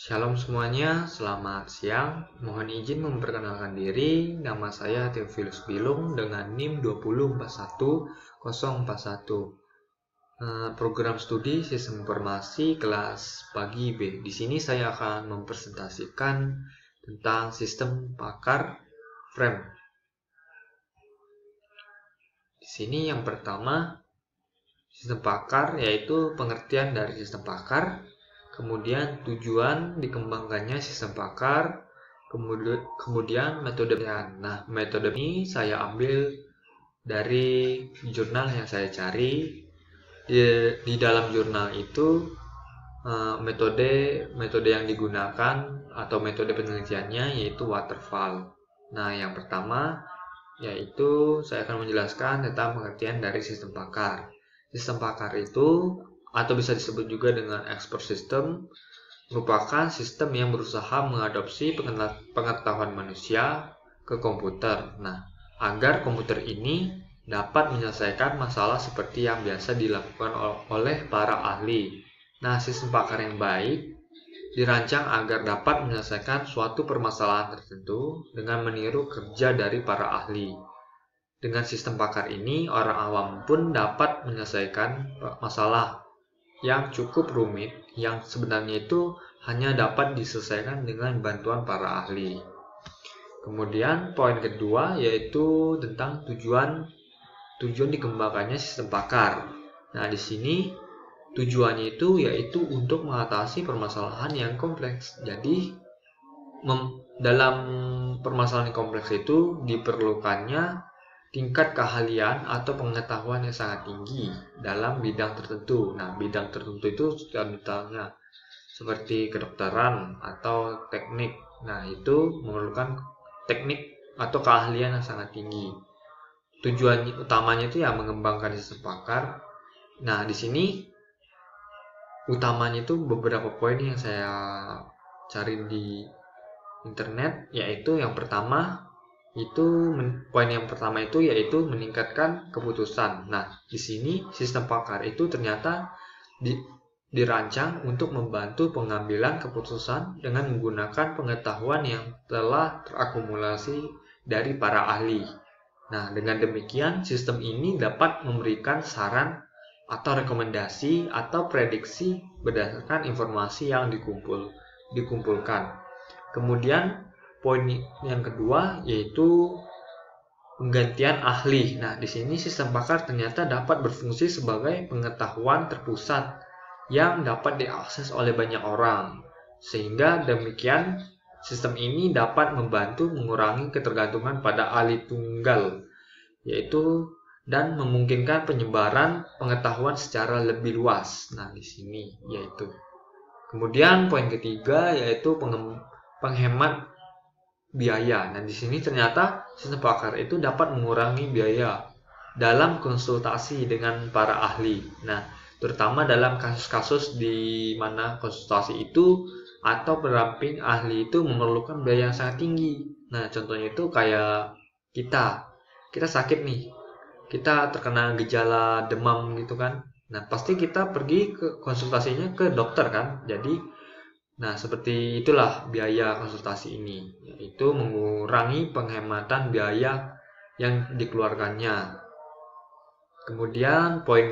Shalom semuanya, selamat siang. Mohon izin memperkenalkan diri. Nama saya Theophilus Bilung dengan NIM 2041041. Program studi Sistem Informasi kelas pagi B. Di sini saya akan mempresentasikan tentang sistem pakar frame. Di sini yang pertama, sistem pakar yaitu pengertian dari sistem pakar. Kemudian tujuan dikembangkannya sistem pakar, kemudian metodenya. Nah, metode ini saya ambil dari jurnal yang saya cari. Di dalam jurnal itu metode yang digunakan atau metode penelitiannya yaitu waterfall. Nah, yang pertama yaitu saya akan menjelaskan tentang pengertian dari sistem pakar. Sistem pakar itu atau bisa disebut juga dengan expert system, merupakan sistem yang berusaha mengadopsi pengetahuan manusia ke komputer. Nah, agar komputer ini dapat menyelesaikan masalah seperti yang biasa dilakukan oleh para ahli. Nah, sistem pakar yang baik dirancang agar dapat menyelesaikan suatu permasalahan tertentu dengan meniru kerja dari para ahli. Dengan sistem pakar ini, orang awam pun dapat menyelesaikan masalah yang cukup rumit yang sebenarnya itu hanya dapat diselesaikan dengan bantuan para ahli. Kemudian poin kedua yaitu tentang tujuan dikembangkannya sistem pakar. Nah, di sini tujuannya itu yaitu untuk mengatasi permasalahan yang kompleks. Jadi dalam permasalahan yang kompleks itu diperlukannya tingkat keahlian atau pengetahuan yang sangat tinggi dalam bidang tertentu. Nah, bidang tertentu itu misalnya seperti kedokteran atau teknik. Nah, itu memerlukan teknik atau keahlian yang sangat tinggi. Tujuan utamanya itu ya mengembangkan sistem pakar. Nah, di sini utamanya itu beberapa poin yang saya cari di internet, yaitu yang pertama poin yang pertama itu yaitu meningkatkan keputusan. Nah, di sini sistem pakar itu ternyata dirancang untuk membantu pengambilan keputusan dengan menggunakan pengetahuan yang telah terakumulasi dari para ahli. Nah, dengan demikian sistem ini dapat memberikan saran atau rekomendasi atau prediksi berdasarkan informasi yang dikumpulkan. Kemudian poin yang kedua yaitu penggantian ahli. Nah, di sini sistem pakar ternyata dapat berfungsi sebagai pengetahuan terpusat yang dapat diakses oleh banyak orang. Sehingga demikian sistem ini dapat membantu mengurangi ketergantungan pada ahli tunggal, yaitu dan memungkinkan penyebaran pengetahuan secara lebih luas. Nah, di sini yaitu. Kemudian poin ketiga yaitu penghemat biaya. Nah, di sini ternyata sistem pakar itu dapat mengurangi biaya dalam konsultasi dengan para ahli. Nah, terutama dalam kasus-kasus di mana konsultasi itu atau pendamping ahli itu memerlukan biaya yang sangat tinggi. Nah, contohnya itu kayak kita sakit nih. Kita terkena gejala demam gitu kan. Nah, pasti kita pergi ke konsultasinya ke dokter kan. Jadi seperti itulah biaya konsultasi ini, yaitu mengurangi penghematan biaya yang dikeluarkannya. Kemudian poin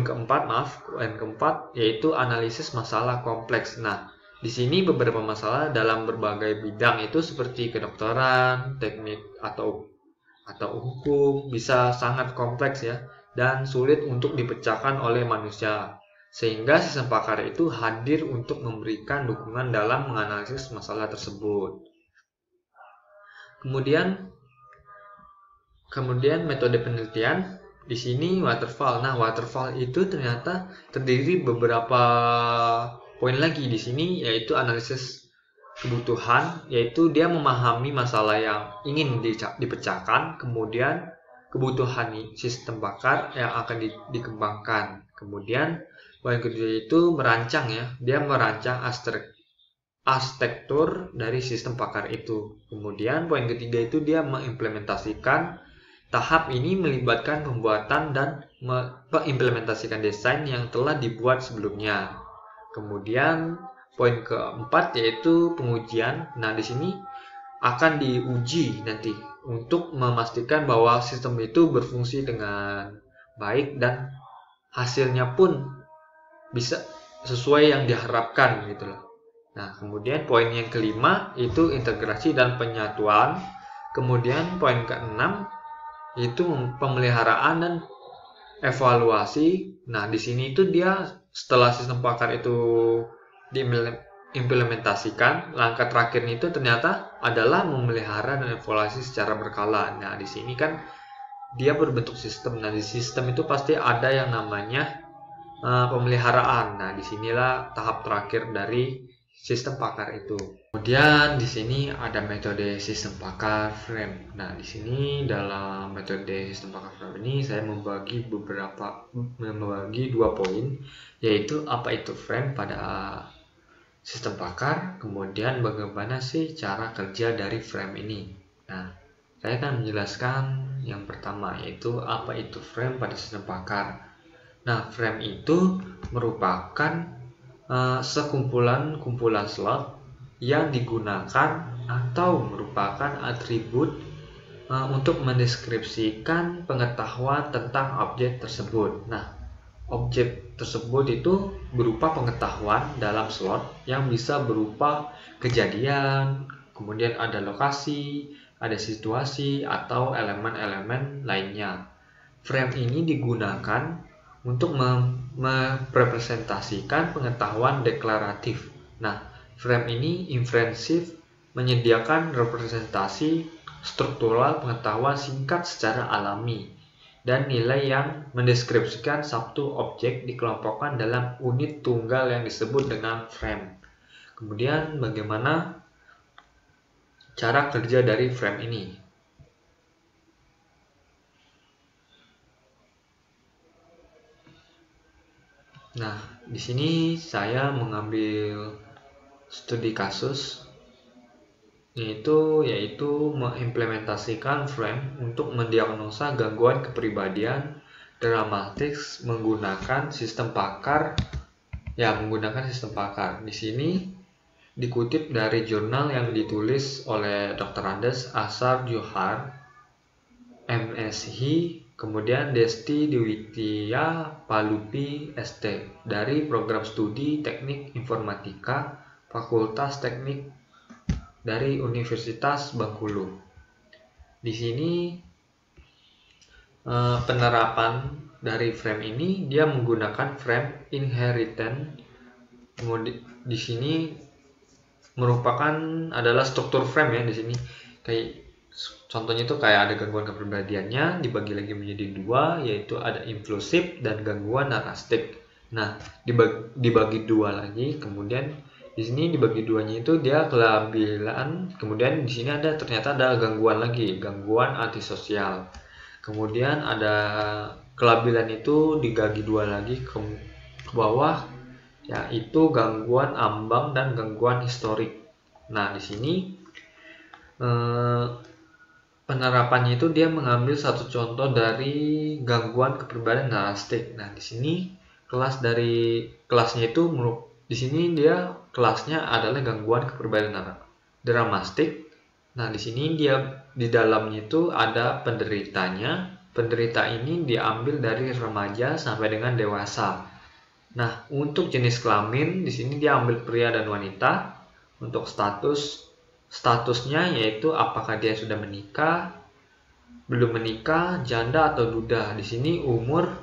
keempat yaitu analisis masalah kompleks. Nah, di sini beberapa masalah dalam berbagai bidang itu seperti kedokteran, teknik atau hukum bisa sangat kompleks ya dan sulit untuk dipecahkan oleh manusia. Sehingga sistem pakar itu hadir untuk memberikan dukungan dalam menganalisis masalah tersebut. Kemudian metode penelitian di sini waterfall. Nah, waterfall itu ternyata terdiri beberapa poin lagi di sini, yaitu analisis kebutuhan, yaitu dia memahami masalah yang ingin dipecahkan, kemudian kebutuhan sistem pakar yang akan dikembangkan. Kemudian poin kedua itu merancang ya, dia merancang arsitektur dari sistem pakar itu. Kemudian poin ketiga itu dia mengimplementasikan. Tahap ini melibatkan pembuatan dan mengimplementasikan desain yang telah dibuat sebelumnya. Kemudian poin keempat yaitu pengujian. Nah, di sini akan diuji nanti untuk memastikan bahwa sistem itu berfungsi dengan baik dan hasilnya pun bisa sesuai yang diharapkan gitu loh. Nah, kemudian poin yang kelima itu integrasi dan penyatuan. Kemudian poin keenam itu pemeliharaan dan evaluasi. Nah, di sini itu dia setelah sistem pakar itu diimplementasikan, langkah terakhirnya itu ternyata adalah memelihara dan evaluasi secara berkala. Nah, di sini kan dia berbentuk sistem. Nah, di sistem itu pasti ada yang namanya pemeliharaan. Nah, disinilah tahap terakhir dari sistem pakar itu. Kemudian di sini ada metode sistem pakar frame. Nah, di sini dalam metode sistem pakar frame ini saya membagi dua poin, yaitu apa itu frame pada sistem pakar, kemudian bagaimana sih cara kerja dari frame ini. Nah, saya akan menjelaskan yang pertama, yaitu apa itu frame pada sistem pakar. Nah, frame itu merupakan sekumpulan slot yang digunakan atau merupakan atribut untuk mendeskripsikan pengetahuan tentang objek tersebut. Nah, objek tersebut itu berupa pengetahuan dalam slot yang bisa berupa kejadian, kemudian ada lokasi, ada situasi, atau elemen-elemen lainnya. Frame ini digunakan untuk merepresentasikan pengetahuan deklaratif. Nah, frame ini inferensif, menyediakan representasi struktural pengetahuan singkat secara alami, dan nilai yang mendeskripsikan satu objek dikelompokkan dalam unit tunggal yang disebut dengan frame. Kemudian bagaimana cara kerja dari frame ini? Nah, di sini saya mengambil studi kasus yaitu mengimplementasikan frame untuk mendiagnosa gangguan kepribadian dramatis menggunakan sistem pakar. Di sini dikutip dari jurnal yang ditulis oleh Dr. Andes Asar Johar, MSc, kemudian Desti Dwitya Palupi ST dari program studi Teknik Informatika Fakultas Teknik dari Universitas Bengkulu. Di sini penerapan dari frame ini dia menggunakan frame inheritance. Kemudian di sini merupakan adalah struktur frame ya di sini. Kayak contohnya itu kayak ada gangguan kepribadiannya dibagi lagi menjadi dua, yaitu ada impulsif dan gangguan narastik. Nah, dibagi dua lagi, kemudian di sini dibagi duanya itu dia kelabilan, kemudian di sini ternyata ada gangguan lagi, gangguan antisosial. Kemudian ada kelabilan itu dibagi dua lagi ke bawah, yaitu gangguan ambang dan gangguan historik. Nah, di sini penerapannya itu dia mengambil satu contoh dari gangguan kepribadian narastik. Nah, di sini kelasnya itu di sini dia kelasnya adalah gangguan kepribadian dramastik. Nah, di sini dia di dalamnya itu ada penderitanya. Penderita ini diambil dari remaja sampai dengan dewasa. Nah, untuk jenis kelamin di sini dia ambil pria dan wanita. Untuk statusnya yaitu apakah dia sudah menikah, belum menikah, janda atau duda. Di sini umur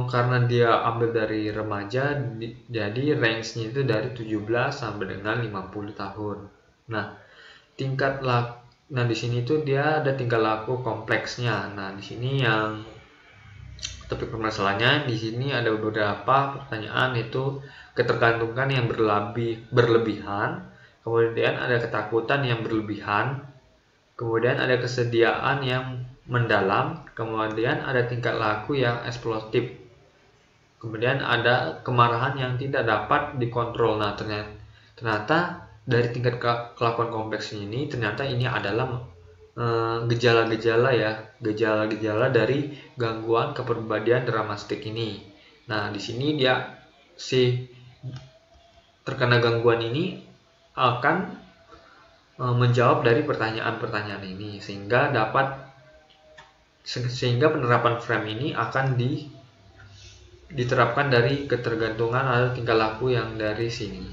karena dia ambil dari remaja, jadi range-nya itu dari 17 sampai dengan 50 tahun. Nah, di sini itu dia ada tingkah laku kompleksnya. Nah, di sini yang topik permasalahannya di sini ada beberapa pertanyaan, itu ketergantungan yang berlebihan, kemudian ada ketakutan yang berlebihan, kemudian ada kesediaan yang mendalam, kemudian ada tingkah laku yang eksplosif, kemudian ada kemarahan yang tidak dapat dikontrol. Nah, ternyata dari tingkat kelakuan kompleks ini ternyata ini adalah gejala-gejala ya, gejala-gejala dari gangguan kepribadian dramastik ini. Nah, di sini dia si terkena gangguan ini akan menjawab dari pertanyaan-pertanyaan ini sehingga penerapan frame ini akan diterapkan dari ketergantungan atau tingkah laku yang dari sini.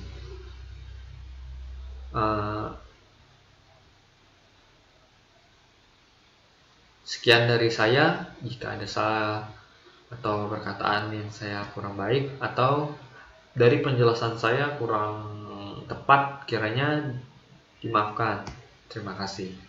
Sekian dari saya. Jika ada salah atau perkataan yang saya kurang baik atau dari penjelasan saya kurang tepat, kiranya dimaafkan. Terima kasih.